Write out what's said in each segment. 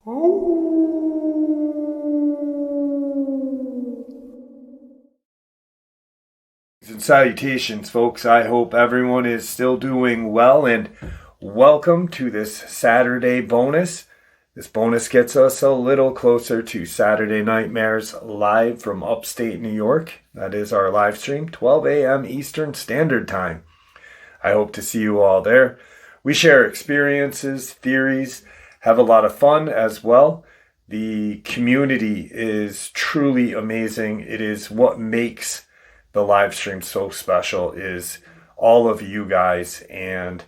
And salutations, folks. I hope everyone is still doing well, and welcome to this Saturday bonus. This bonus gets us a little closer to Saturday Nightmares live from upstate New York. That is our live stream, 12 a.m. Eastern Standard Time. I hope to see you all there. We share experiences, theories, have a lot of fun as well. The community is truly amazing. It is what makes the live stream so special, is all of you guys and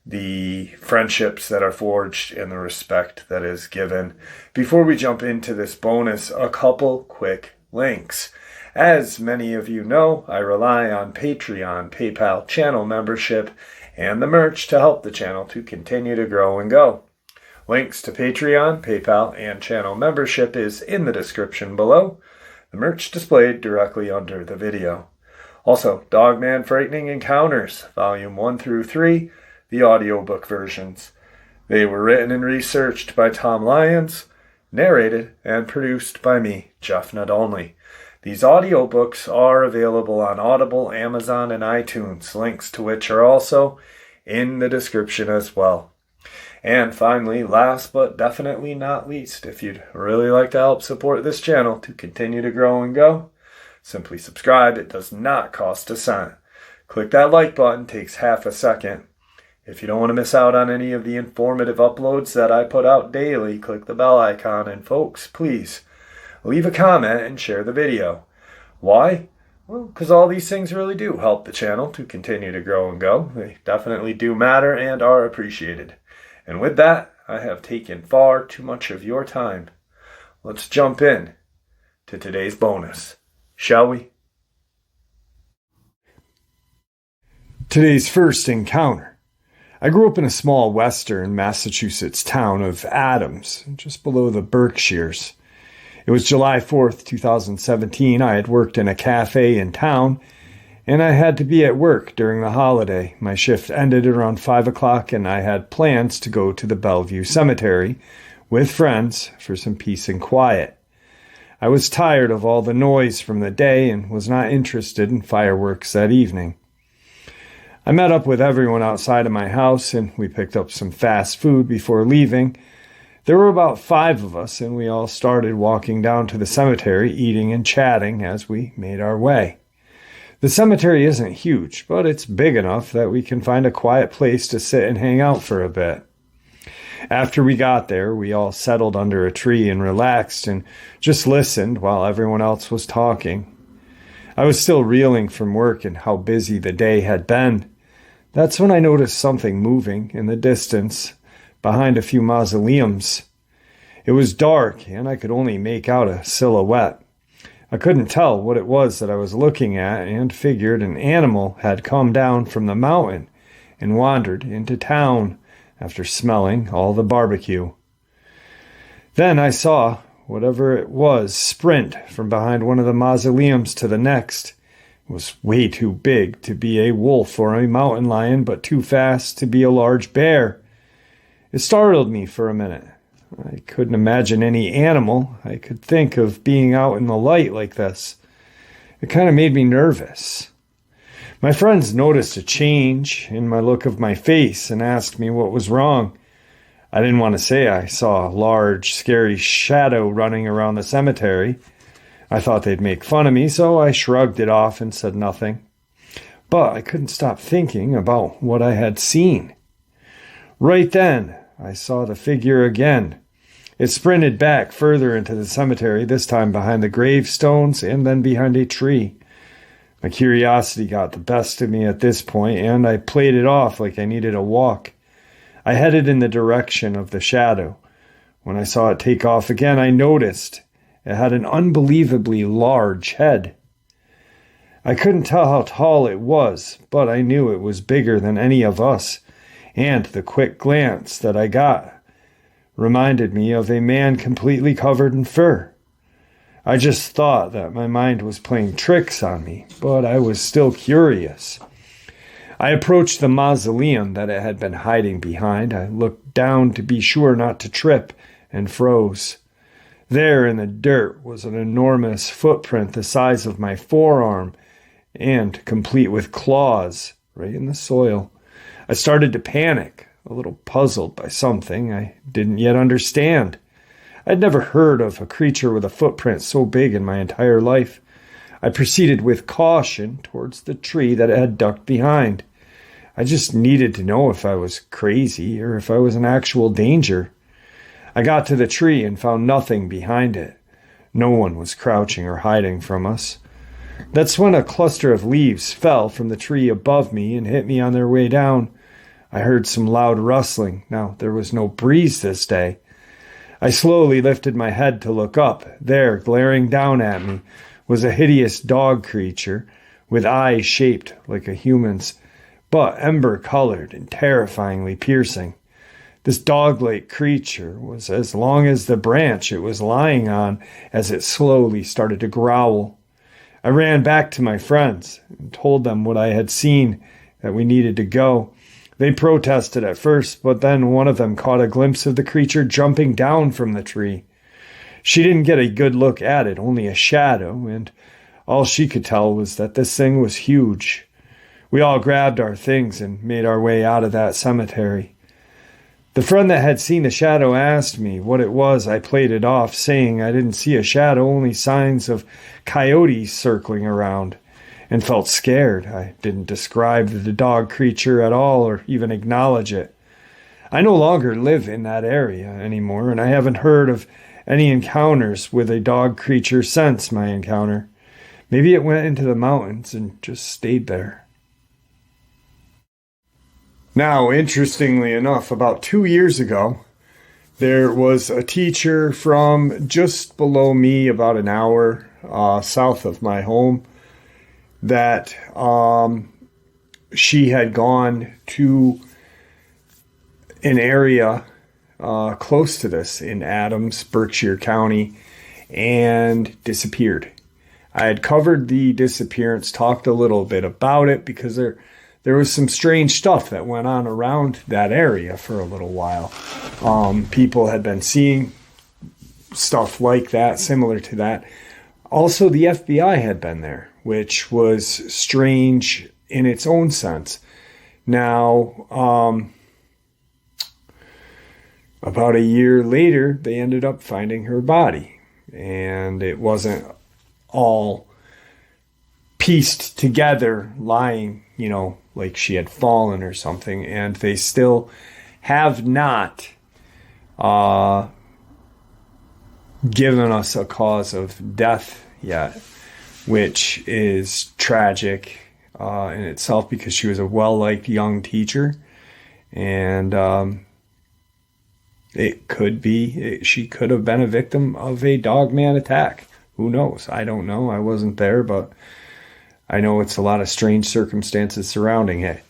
the friendships that are forged and the respect that is given. Before we jump into this bonus, a couple quick links. As many of you know, I rely on Patreon, PayPal, channel membership, and the merch to help the channel to continue to grow and go. Links to Patreon, PayPal, and channel membership is in the description below. The merch displayed directly under the video. Also, Dogman Frightening Encounters, Volume 1 through 3, the audiobook versions. They were written and researched by Tom Lyons, narrated and produced by me, Jeff Not Only. These audiobooks are available on Audible, Amazon, and iTunes, links to which are also in the description as well. And finally, last but definitely not least, if you'd really like to help support this channel to continue to grow and go, simply subscribe. It does not cost a cent. Click that like button, takes half a second. If you don't want to miss out on any of the informative uploads that I put out daily, click the bell icon, and folks, please leave a comment and share the video. Why? Well, because all these things really do help the channel to continue to grow and go. They definitely do matter and are appreciated. And with that, I have taken far too much of your time. Let's jump in to today's bonus, shall we? Today's first encounter. I grew up in a small western Massachusetts town of Adams, just below the Berkshires. It was July 4th, 2017. I had worked in a cafe in town, and I had to be at work during the holiday. My shift ended around 5 o'clock, and I had plans to go to the Bellevue Cemetery with friends for some peace and quiet. I was tired of all the noise from the day and was not interested in fireworks that evening. I met up with everyone outside of my house, and we picked up some fast food before leaving. There were about 5 of us, and we all started walking down to the cemetery, eating and chatting as we made our way. The cemetery isn't huge, but it's big enough that we can find a quiet place to sit and hang out for a bit. After we got there, we all settled under a tree and relaxed and just listened while everyone else was talking. I was still reeling from work and how busy the day had been. That's when I noticed something moving in the distance behind a few mausoleums. It was dark, and I could only make out a silhouette. I couldn't tell what it was that I was looking at and figured an animal had come down from the mountain and wandered into town after smelling all the barbecue. Then I saw whatever it was sprint from behind one of the mausoleums to the next. It was way too big to be a wolf or a mountain lion, but too fast to be a large bear. It startled me for a minute. I couldn't imagine any animal I could think of being out in the light like this. It kind of made me nervous. My friends noticed a change in my look of my face and asked me what was wrong. I didn't want to say I saw a large, scary shadow running around the cemetery. I thought they'd make fun of me, so I shrugged it off and said nothing. But I couldn't stop thinking about what I had seen. Right then, I saw the figure again. It sprinted back further into the cemetery, this time behind the gravestones and then behind a tree. My curiosity got the best of me at this point, and I played it off like I needed a walk. I headed in the direction of the shadow. When I saw it take off again, I noticed it had an unbelievably large head. I couldn't tell how tall it was, but I knew it was bigger than any of us, and the quick glance that I got reminded me of a man completely covered in fur. I just thought that my mind was playing tricks on me, but I was still curious. I approached the mausoleum that it had been hiding behind. I looked down to be sure not to trip and froze. There in the dirt was an enormous footprint the size of my forearm and complete with claws right in the soil. I started to panic, a little puzzled by something I didn't yet understand. I'd never heard of a creature with a footprint so big in my entire life. I proceeded with caution towards the tree that it had ducked behind. I just needed to know if I was crazy or if I was in actual danger. I got to the tree and found nothing behind it. No one was crouching or hiding from us. That's when a cluster of leaves fell from the tree above me and hit me on their way down. I heard some loud rustling. Now, there was no breeze this day. I slowly lifted my head to look up. There, glaring down at me, was a hideous dog creature with eyes shaped like a human's, but ember-colored and terrifyingly piercing. This dog-like creature was as long as the branch it was lying on as it slowly started to growl. I ran back to my friends and told them what I had seen, that we needed to go. They protested at first, but then one of them caught a glimpse of the creature jumping down from the tree. She didn't get a good look at it, only a shadow, and all she could tell was that this thing was huge. We all grabbed our things and made our way out of that cemetery. The friend that had seen the shadow asked me what it was. I played it off, saying I didn't see a shadow, only signs of coyotes circling around, and felt scared. I didn't describe the dog creature at all or even acknowledge it. I no longer live in that area anymore, and I haven't heard of any encounters with a dog creature since my encounter. Maybe it went into the mountains and just stayed there. Now, interestingly enough, about 2 years ago, there was a teacher from just below me, about an hour south of my home, that she had gone to an area close to this in Adams, Berkshire County, and disappeared. I had covered the disappearance, talked a little bit about it because there was some strange stuff that went on around that area for a little while. People had been seeing stuff like that, similar to that. Also, the FBI had been there, which was strange in its own sense. Now, about a year later, they ended up finding her body, and it wasn't all pieced together, lying, like she had fallen or something, and they still have not given us a cause of death yet, which is tragic in itself because she was a well-liked young teacher, and it could be she could have been a victim of a Dogman attack. Who knows? I don't know. I wasn't there, but I know it's a lot of strange circumstances surrounding it.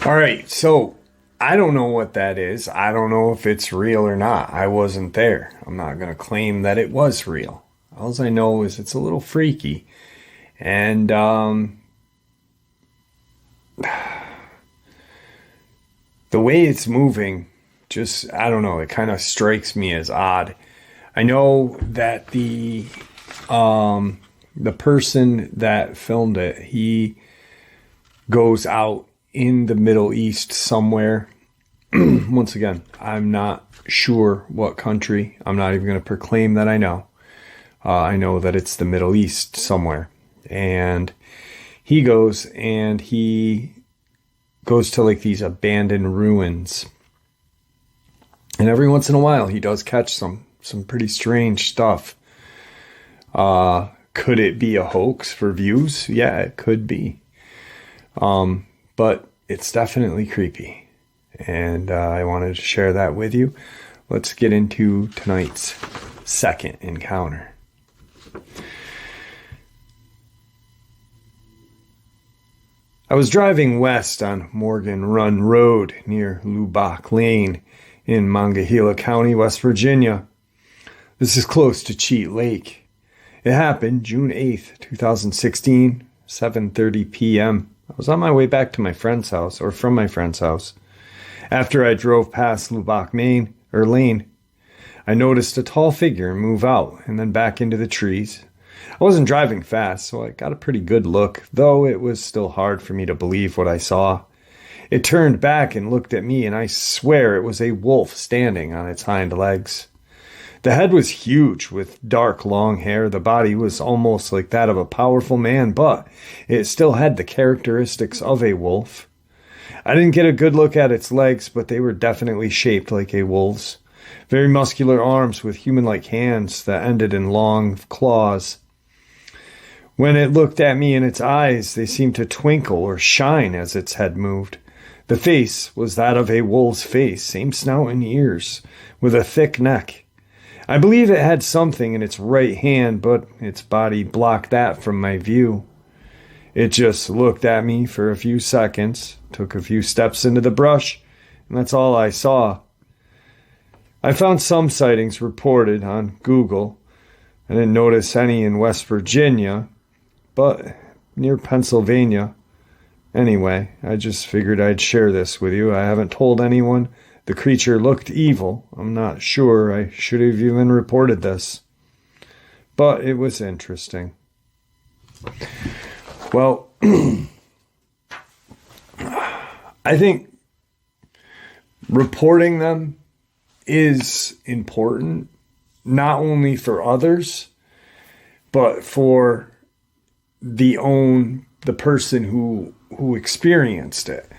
All right, so I don't know what that is. I don't know if it's real or not. I wasn't there. I'm not going to claim that it was real. All I know is it's a little freaky. And the way it's moving, just, I don't know, it kind of strikes me as odd. I know that the person that filmed it, he goes out in the Middle East somewhere, Once again, I'm not sure what country. I'm not even going to proclaim that I know. I know that it's the Middle East somewhere. And he goes to like these abandoned ruins. And every once in a while, he does catch some pretty strange stuff. Could it be a hoax for views? Yeah, it could be. But it's definitely creepy. And I wanted to share that with you. Let's get into tonight's second encounter. I was driving west on Morgan Run Road near Lubbock Lane in Monongahela County, West Virginia. This is close to Cheat Lake. It happened June 8th, 2016, 7:30 p.m. I was on my way back to my friend's house, or from my friend's house. After I drove past Lubbock Lane, I noticed a tall figure move out and then back into the trees. I wasn't driving fast, so I got a pretty good look, though it was still hard for me to believe what I saw. It turned back and looked at me, and I swear it was a wolf standing on its hind legs. The head was huge, with dark, long hair. The body was almost like that of a powerful man, but it still had the characteristics of a wolf. I didn't get a good look at its legs, but they were definitely shaped like a wolf's. Very muscular arms with human-like hands that ended in long claws. When it looked at me in its eyes, they seemed to twinkle or shine as its head moved. The face was that of a wolf's face, same snout and ears, with a thick neck. I believe it had something in its right hand, but its body blocked that from my view. It just looked at me for a few seconds, took a few steps into the brush, and that's all I saw. I found some sightings reported on Google. I didn't notice any in West Virginia, but near Pennsylvania. Anyway, I just figured I'd share this with you. I haven't told anyone. The creature looked evil. I'm not sure I should have even reported this. But it was interesting. Well, I think reporting them is important, not only for others, but for the person who experienced it.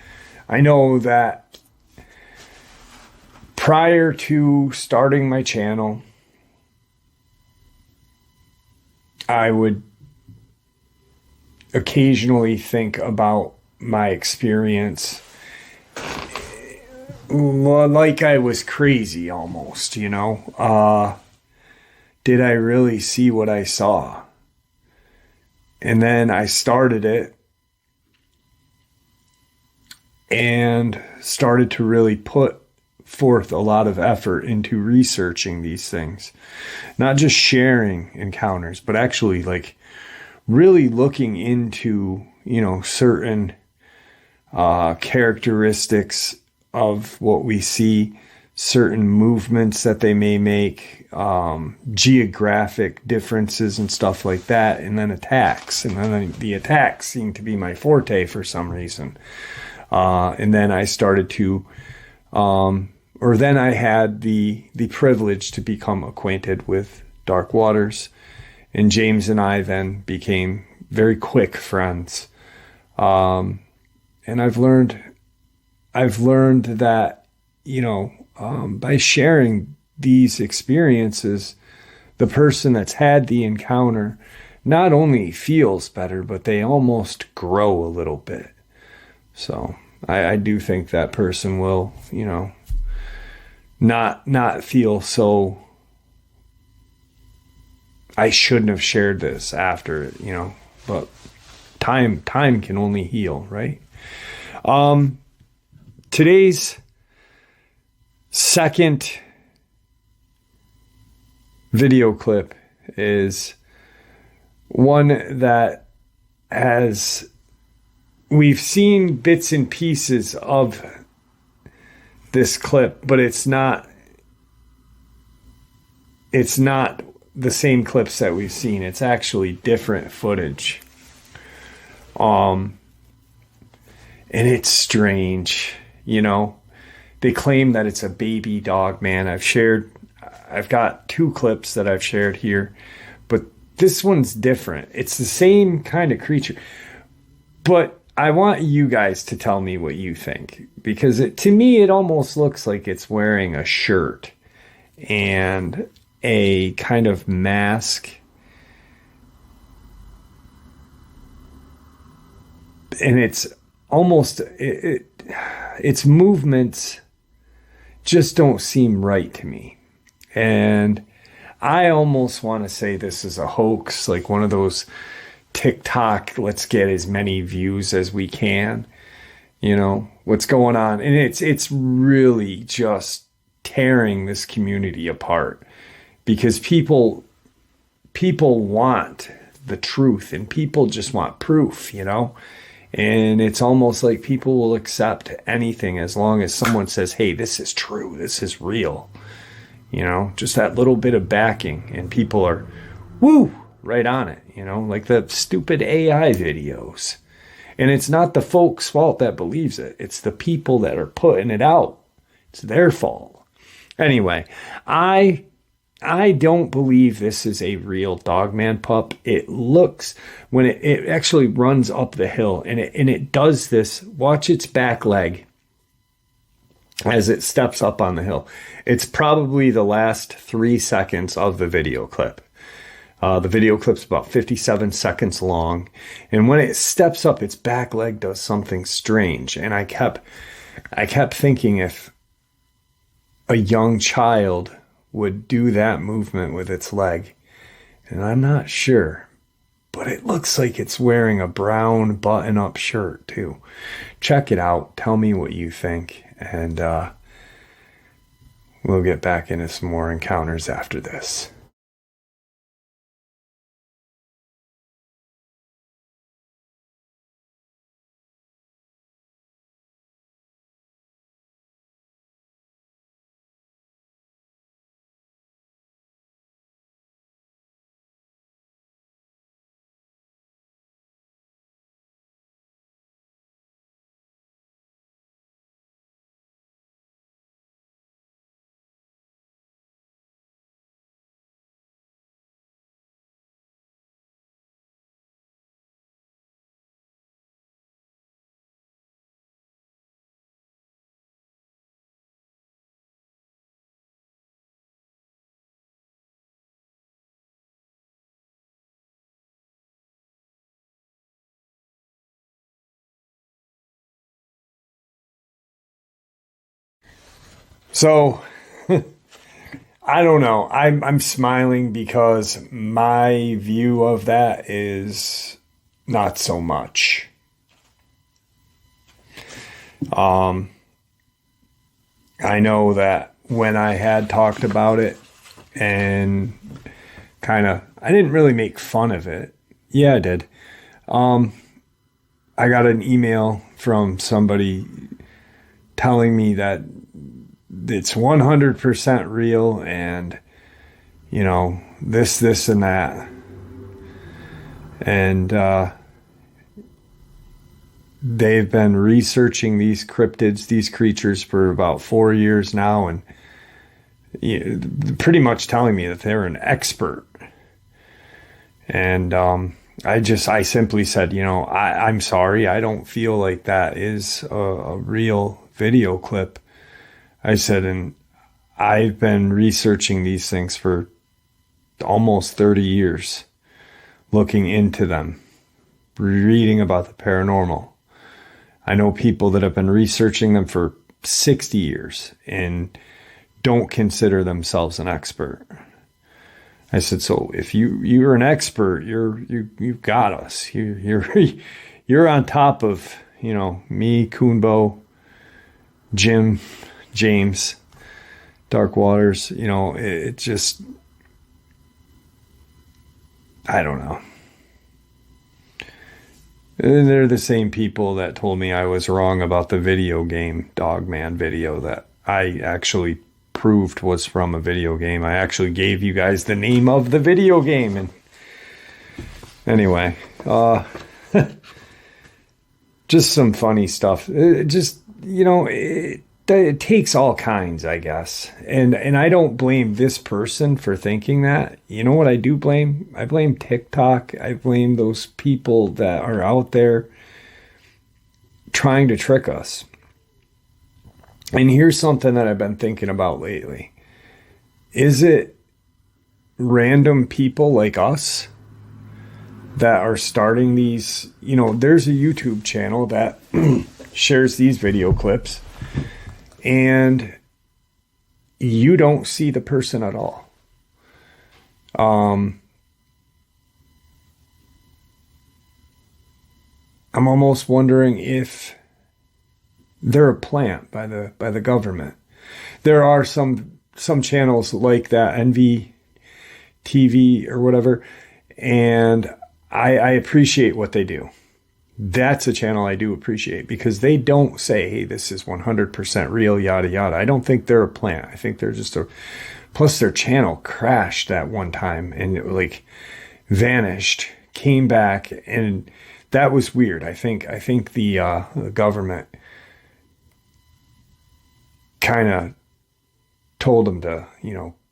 I know that prior to starting my channel, I would occasionally think about my experience like I was crazy almost, Did I really see what I saw? And then I started it and started to really put forth a lot of effort into researching these things. Not just sharing encounters, but actually like really looking into, certain characteristics of what we see, certain movements that they may make, geographic differences and stuff like that, and then attacks. And then the attacks seem to be my forte for some reason. And then I started to, then I had the privilege to become acquainted with Dark Waters. And James and I then became very quick friends. And I've learned that, by sharing these experiences, the person that's had the encounter not only feels better, but they almost grow a little bit. So I do think that person will, not feel so, I shouldn't have shared this after, but time can only heal, right? Today's second video clip is one that we've seen bits and pieces of this clip, but it's not the same clips that we've seen. It's actually different footage. And it's strange, They claim that it's a baby Dogman. I've got 2 clips that I've shared here, but this one's different. It's the same kind of creature, but I want you guys to tell me what you think, because to me, it almost looks like it's wearing a shirt and a kind of mask. And it's almost, its movements just don't seem right to me. And I almost want to say this is a hoax, like one of those TikTok, let's get as many views as we can, what's going on. And it's really just tearing this community apart, because people want the truth, and people just want proof, And it's almost like people will accept anything as long as someone says, hey, this is true, this is real. Just that little bit of backing, and people are, woo, right on it, like the stupid AI videos. And it's not the folks' fault that believes it. It's the people that are putting it out. It's their fault. Anyway, I don't believe this is a real Dogman pup. It looks, when it actually runs up the hill, and it does this, watch its back leg as it steps up on the hill. It's probably the last 3 seconds of the video clip. The video clip's about 57 seconds long. And when it steps up, its back leg does something strange. And I kept thinking, if a young child would do that movement with its leg, and I'm not sure, but it looks like it's wearing a brown button-up shirt too. Check it out. Tell me what you think, and we'll get back into some more encounters after this. So, I don't know. I'm smiling because my view of that is not so much. I know that when I had talked about it, and I didn't really make fun of it. Yeah, I did. I got an email from somebody telling me that it's 100% real, and this and that, and they've been researching these cryptids, these creatures, for about 4 years now, and pretty much telling me that they're an expert. And I simply said, I'm sorry, I don't feel like that is a real video clip. I said, and I've been researching these things for almost 30 years, looking into them, reading about the paranormal. I know people that have been researching them for 60 years and don't consider themselves an expert. I said, so if you're an expert, you've got us. You're on top of, me, Kuhnbo, Jim, James, Dark Waters. It just, I don't know. And they're the same people that told me I was wrong about the video game Dogman video that I actually proved was from a video game. I actually gave you guys the name of the video game. And anyway, just some funny stuff. it takes all kinds, I guess. And I don't blame this person for thinking that. You know what I do blame? I blame TikTok. I blame those people that are out there trying to trick us. And here's something that I've been thinking about lately. Is it random people like us that are starting these? You know, there's a YouTube channel that shares these video clips, and you don't see the person at all. I'm almost wondering if they're a plant by the government. There are some channels like that, NV TV or whatever, and I appreciate what they do. That's a channel I do appreciate, because they don't say, hey, this is 100% real, yada, yada. I don't think they're a plant. I think they're just plus their channel crashed at one time and it like vanished, came back, and that was weird. I think the government kind of told them to,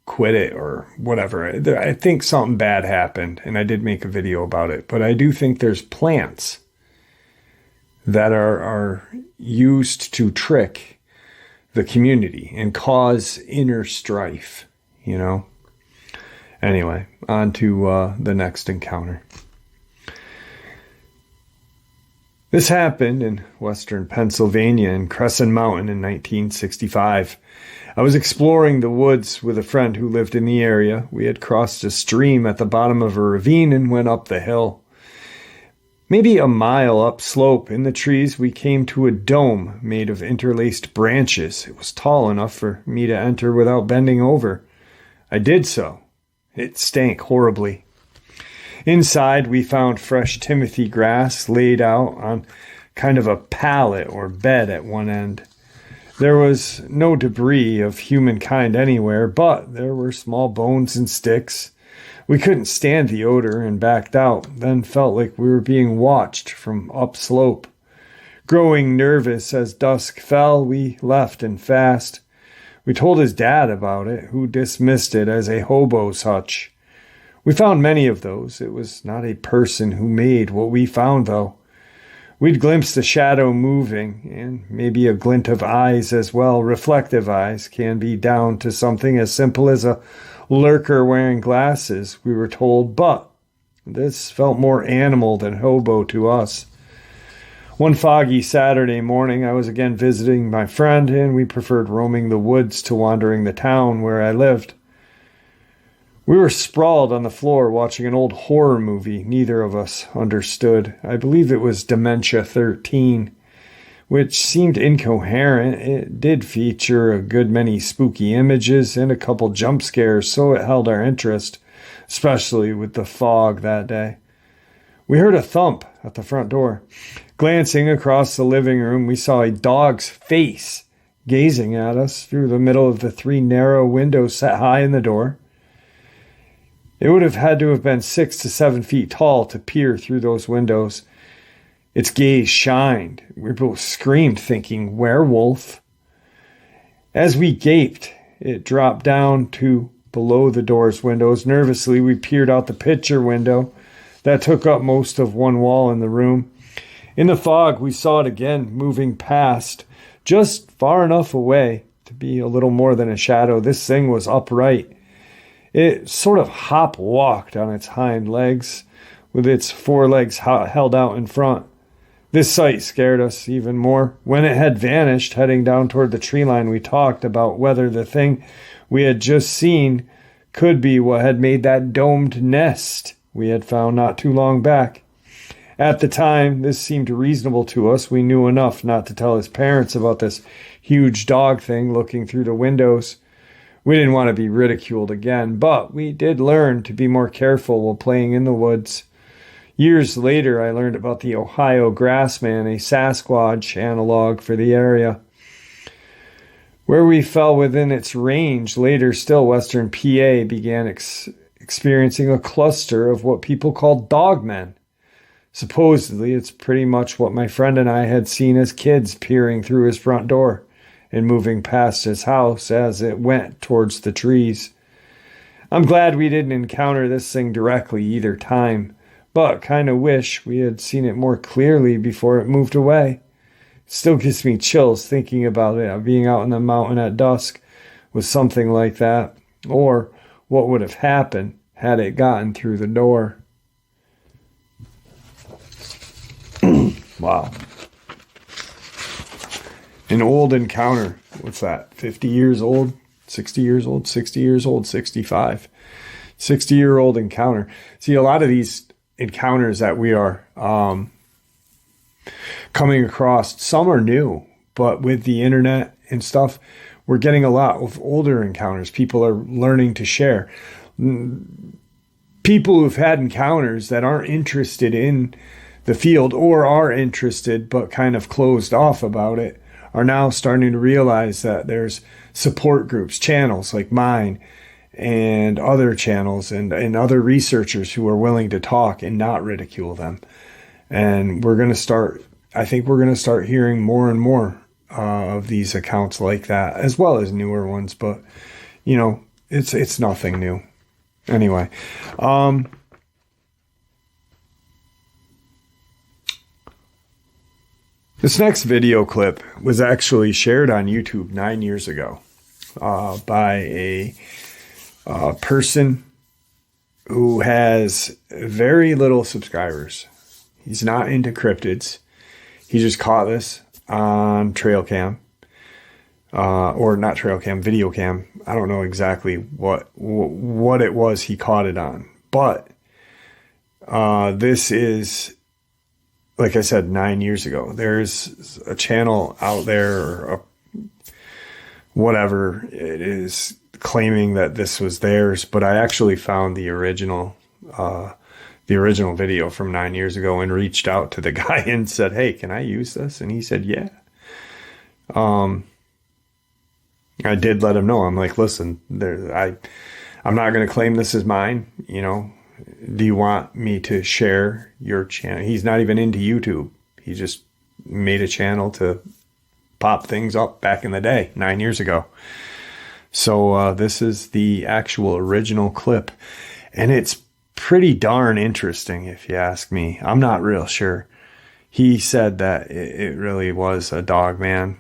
quit it or whatever. I think something bad happened, and I did make a video about it. But I do think there's plants that are used to trick the community and cause inner strife, Anyway, on to the next encounter. This happened in western Pennsylvania in Crescent Mountain in 1965. I was exploring the woods with a friend who lived in the area. We had crossed a stream at the bottom of a ravine and went up the hill. Maybe a mile upslope in the trees, we came to a dome made of interlaced branches. It was tall enough for me to enter without bending over. I did so. It stank horribly. Inside, we found fresh Timothy grass laid out on kind of a pallet or bed at one end. There was no debris of humankind anywhere, but there were small bones and sticks. We couldn't stand the odor and backed out, then felt like we were being watched from upslope. Growing nervous as dusk fell, we left and fast. We told his dad about it, who dismissed it as a hobo's hutch. We found many of those. It was not a person who made what we found, though. We'd glimpsed a shadow moving, and maybe a glint of eyes as well. Reflective eyes can be down to something as simple as a lurker wearing glasses, we were told, but this felt more animal than hobo to us. One foggy Saturday morning, I was again visiting my friend, and we preferred roaming the woods to wandering the town where I lived. We were sprawled on the floor watching an old horror movie neither of us understood. I believe it was Dementia 13, which seemed incoherent. It did feature a good many spooky images and a couple jump scares, so it held our interest, especially with the fog that day. We heard a thump at the front door. Glancing across the living room, we saw a dog's face gazing at us through the middle of the 3 narrow windows set high in the door. It would have had to have been 6 to 7 feet tall to peer through those windows. Its gaze shined. We both screamed, thinking, werewolf. As we gaped, it dropped down to below the door's windows. Nervously, we peered out the picture window that took up most of one wall in the room. In the fog, we saw it again, moving past, just far enough away to be a little more than a shadow. This thing was upright. It sort of hop-walked on its hind legs, with its forelegs held out in front. This sight scared us even more. When it had vanished, heading down toward the tree line, we talked about whether the thing we had just seen could be what had made that domed nest we had found not too long back. At the time, this seemed reasonable to us. We knew enough not to tell his parents about this huge dog thing looking through the windows. We didn't want to be ridiculed again, but we did learn to be more careful while playing in the woods. Years later, I learned about the Ohio grassman, a Sasquatch analog for the area. Where we fell within its range, later still western PA began experiencing a cluster of what people call dogmen. Supposedly, it's pretty much what my friend and I had seen as kids peering through his front door. and moving past his house as it went towards the trees. I'm glad we didn't encounter this thing directly either time, but kind of wish we had seen it more clearly before it moved away. It still gives me chills thinking about it, being out in the mountain at dusk with something like that, or what would have happened had it gotten through the door. Wow. An old encounter. What's that? 50 years old? 60 years old? 60 years old? 65. 60-year-old encounter. See, a lot of these encounters that we are coming across, some are new, but with the internet and stuff, we're getting a lot of older encounters. People are learning to share. People who've had encounters that aren't interested in the field or are interested but kind of closed off about it are now starting to realize that there's support groups, channels like mine and other channels and other researchers who are willing to talk and not ridicule them. And I think we're going to start hearing more and more of these accounts like that, as well as newer ones. But, it's nothing new. Anyway, this next video clip was actually shared on YouTube 9 years ago by a person who has very little subscribers. He's not into cryptids. He just caught this on trail cam, or not trail cam, video cam. I don't know exactly what it was he caught it on, but this is, like I said, 9 years ago. There's a channel out there, or whatever it is, claiming that this was theirs, but I actually found the original video from 9 years ago and reached out to the guy and said, "Hey, can I use this?" And he said, "Yeah." I did let him know. I'm like, "Listen, I'm not going to claim this is mine. Do you want me to share your channel?" He's not even into YouTube. He just made a channel to pop things up back in the day, 9 years ago. So this is the actual original clip, and it's pretty darn interesting if you ask me. I'm not real sure. He said that it really was a Dogman.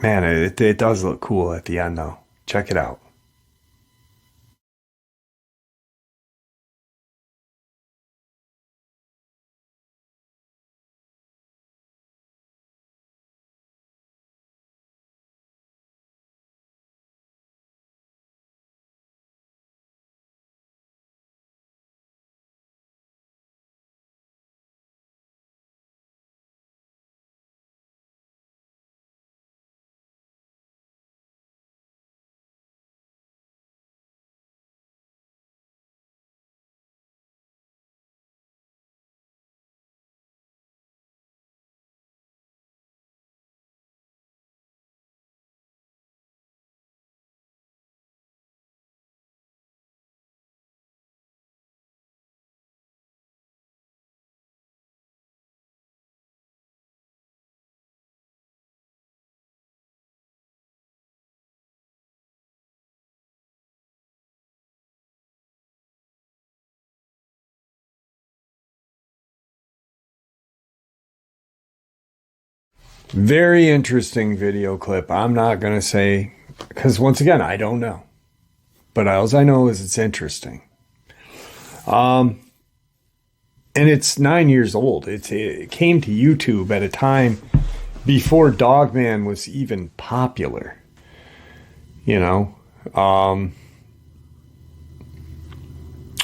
Man, it does look cool at the end though. Check it out. Very interesting video clip. I'm not going to say, because once again, I don't know. But all I know is it's interesting. And it's 9 years old. It came to YouTube at a time before Dogman was even popular.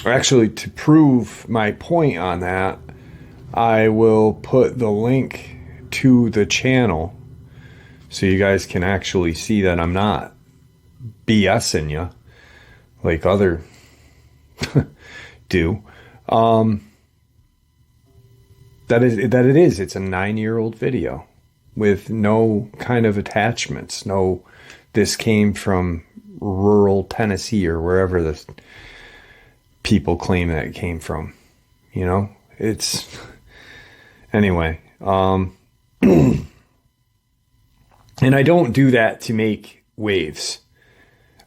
Actually, to prove my point on that, I will put the link to the channel so you guys can actually see that I'm not BSing you like other do. That it is. It's a 9-year-old video with no kind of attachments. No, this came from rural Tennessee or wherever the people claim that it came from. It's anyway. And I don't do that to make waves.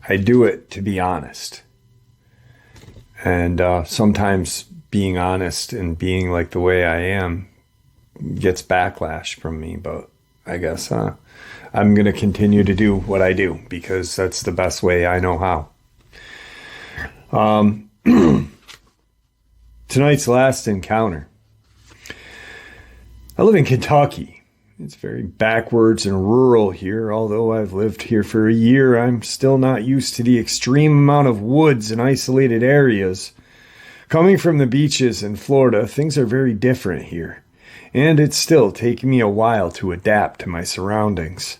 I do it to be honest. And sometimes being honest and being like the way I am gets backlash from me. But I guess I'm going to continue to do what I do because that's the best way I know how. Tonight's last encounter. I live in Kentucky. It's very backwards and rural here. Although I've lived here for a year, I'm still not used to the extreme amount of woods and isolated areas. Coming from the beaches in Florida, things are very different here. And it's still taking me a while to adapt to my surroundings.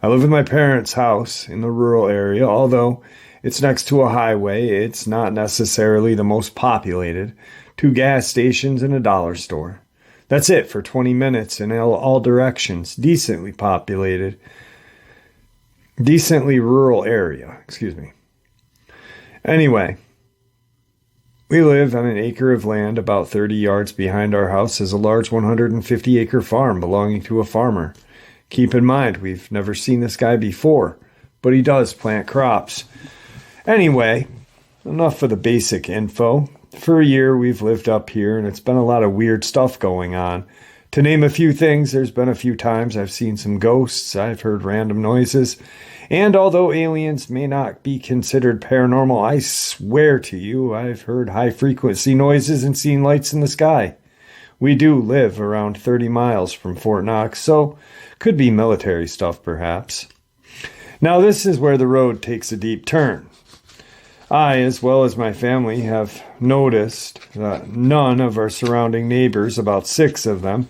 I live in my parents' house in the rural area. Although it's next to a highway, it's not necessarily the most populated. 2 gas stations and a dollar store. That's it for 20 minutes in all directions. Decently populated. Decently rural area. Anyway, we live on an acre of land about 30 yards behind our house is a large 150-acre farm belonging to a farmer. Keep in mind, we've never seen this guy before, but he does plant crops. Anyway, enough of the basic info. For a year, we've lived up here, and it's been a lot of weird stuff going on. To name a few things, there's been a few times I've seen some ghosts, I've heard random noises, and although aliens may not be considered paranormal, I swear to you, I've heard high-frequency noises and seen lights in the sky. We do live around 30 miles from Fort Knox, so could be military stuff, perhaps. Now, this is where the road takes a deep turn. I, as well as my family, have noticed that none of our surrounding neighbors, about 6 of them,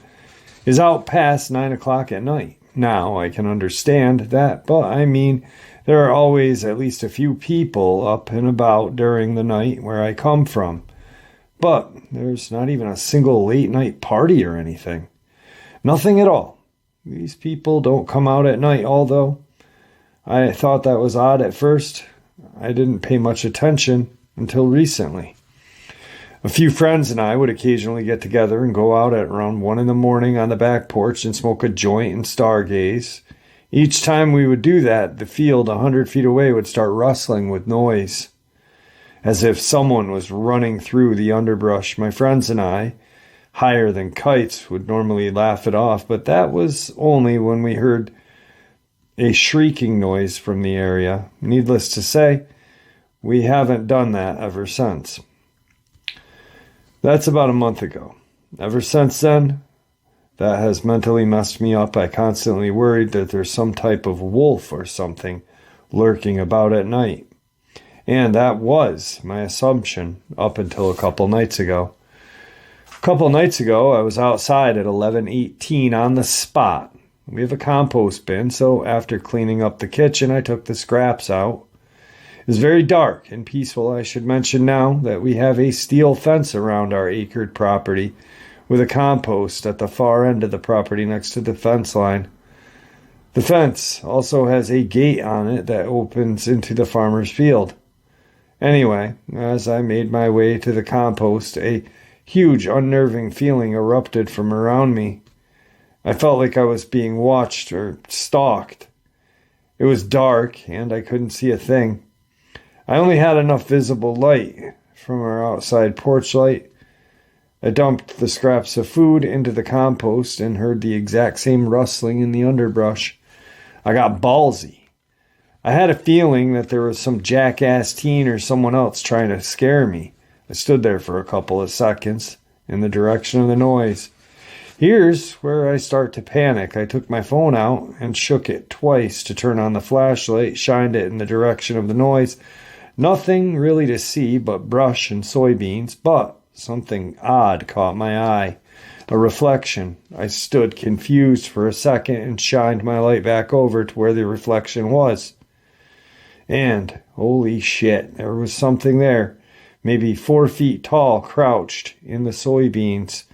is out past 9 o'clock at night. Now, I can understand that, but I mean, there are always at least a few people up and about during the night where I come from. But there's not even a single late-night party or anything. Nothing at all. These people don't come out at night, although I thought that was odd at first. I didn't pay much attention until recently. A few friends and I would occasionally get together and go out at around 1 in the morning on the back porch and smoke a joint and stargaze. Each time we would do that, the field 100 feet away would start rustling with noise, as if someone was running through the underbrush. My friends and I, higher than kites, would normally laugh it off, but that was only when we heard a shrieking noise from the area. Needless to say, we haven't done that ever since. That's about a month ago. Ever since then, that has mentally messed me up. I constantly worried that there's some type of wolf or something lurking about at night. And that was my assumption up until a couple nights ago. A couple nights ago, I was outside at 11:18 on the spot. We have a compost bin, so after cleaning up the kitchen, I took the scraps out. It was very dark and peaceful. I should mention now that we have a steel fence around our acred property with a compost at the far end of the property next to the fence line. The fence also has a gate on it that opens into the farmer's field. Anyway, as I made my way to the compost, a huge unnerving feeling erupted from around me. I felt like I was being watched or stalked. It was dark, and I couldn't see a thing. I only had enough visible light from our outside porch light. I dumped the scraps of food into the compost and heard the exact same rustling in the underbrush. I got ballsy. I had a feeling that there was some jackass teen or someone else trying to scare me. I stood there for a couple of seconds in the direction of the noise. Here's where I start to panic. I took my phone out and shook it twice to turn on the flashlight, shined it in the direction of the noise. Nothing really to see but brush and soybeans, but something odd caught my eye. A reflection. I stood confused for a second and shined my light back over to where the reflection was. And, holy shit, there was something there, maybe 4 feet tall, crouched in the soybeans.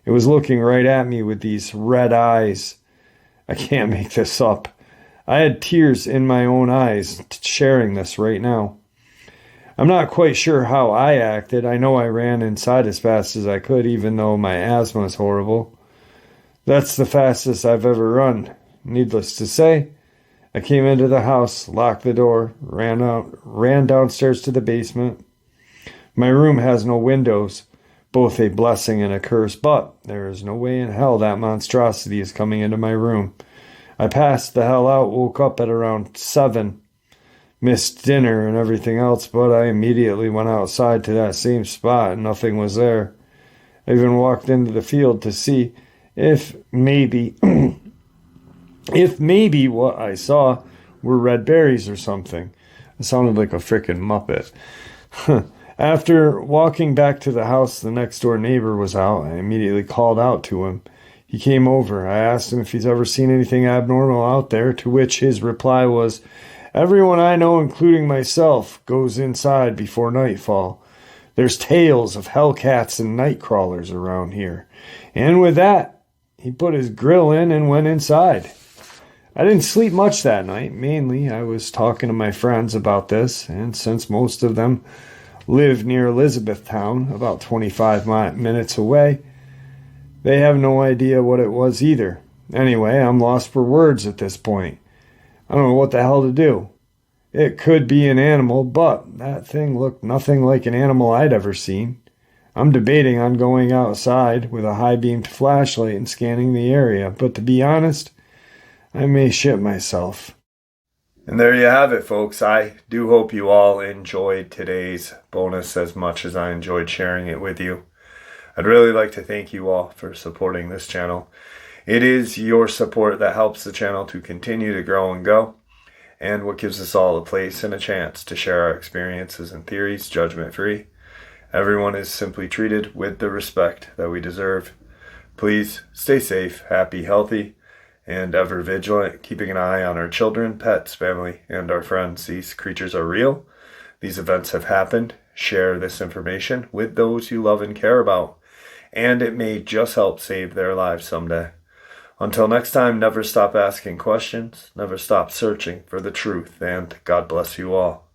It was looking right at me with these red eyes. I can't make this up. I had tears in my own eyes sharing this right now. I'm not quite sure how I acted. I know I ran inside as fast as I could, even though my asthma is horrible. That's the fastest I've ever run. Needless to say, I came into the house, locked the door, ran downstairs to the basement. My room has no windows, both a blessing and a curse, but there is no way in hell that monstrosity is coming into my room. I passed the hell out, woke up at around 7, missed dinner and everything else, but I immediately went outside to that same spot and nothing was there. I even walked into the field to see if maybe what I saw were red berries or something. It sounded like a frickin' Muppet. After walking back to the house, the next door neighbor was out. I immediately called out to him. He came over. I asked him if he's ever seen anything abnormal out there, to which his reply was, "Everyone I know, including myself, goes inside before nightfall. There's tales of hellcats and night crawlers around here." And with that, he put his grill in and went inside. I didn't sleep much that night. Mainly, I was talking to my friends about this, and since most of them live near Elizabethtown, about 25 minutes away, they have no idea what it was either. Anyway, I'm lost for words at this point. I don't know what the hell to do. It could be an animal, but that thing looked nothing like an animal I'd ever seen. I'm debating on going outside with a high-beamed flashlight and scanning the area, but to be honest, I may shit myself. And there you have it, folks. I do hope you all enjoyed today's bonus as much as I enjoyed sharing it with you. I'd really like to thank you all for supporting this channel. It is your support that helps the channel to continue to grow and go, and what gives us all a place and a chance to share our experiences and theories judgment-free. Everyone is simply treated with the respect that we deserve. Please stay safe, happy, healthy, and ever vigilant, keeping an eye on our children, pets, family, and our friends. These creatures are real. These events have happened. Share this information with those you love and care about, and it may just help save their lives someday. Until next time, never stop asking questions, never stop searching for the truth, and God bless you all.